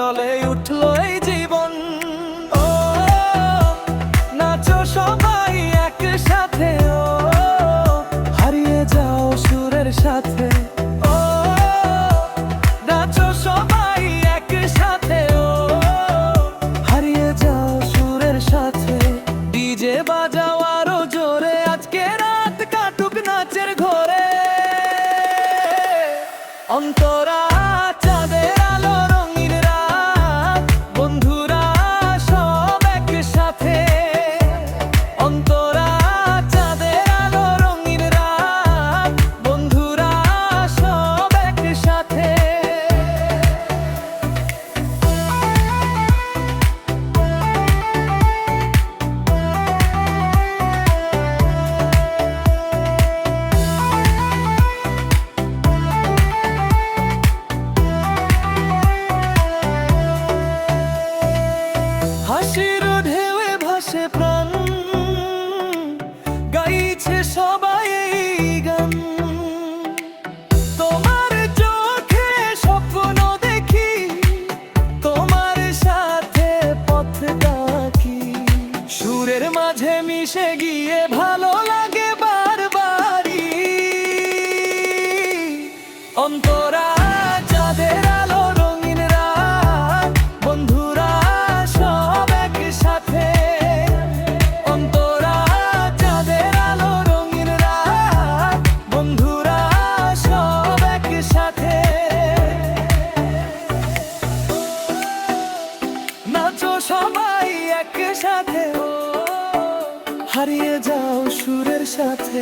চলে উঠলো এই জীবন। ও নাচো সবাই একসাথে, ও হারিয়ে যাও সুরের সাথে। ও নাচো সবাই একসাথে, ও হারিয়ে যাও সুরের সাথে। ডিজে বাজাও আরো জোরে, আজকে রাত কাটুক নাচের ঘরে। অন্তরা চাঁদের আলো রঙিন রাত, বন্ধুরা সব একসাথে। অন্তরা চাঁদের আলো রঙিন রাত, বন্ধুরা সব একসাথে। হাসির ঢেউয়ে ভাসে প্রাণ, গাইছে সবাই এই গান। তোমার চোখে স্বপ্ন দেখি, তোমার সাথে পথ ডাকি। সুরের মাঝে মিশে গিয়ে ভালো লাগে বারবারই। অন্তরা চাঁদের আলো রঙিন রাত, বন্ধুরা সব একসাথে। অন্তরা চাঁদের আলো রঙিন রাত, বন্ধুরা সব একসাথে। নাচো সবাই একসাথে, ও হারিয়ে যাও সুরের সাথে।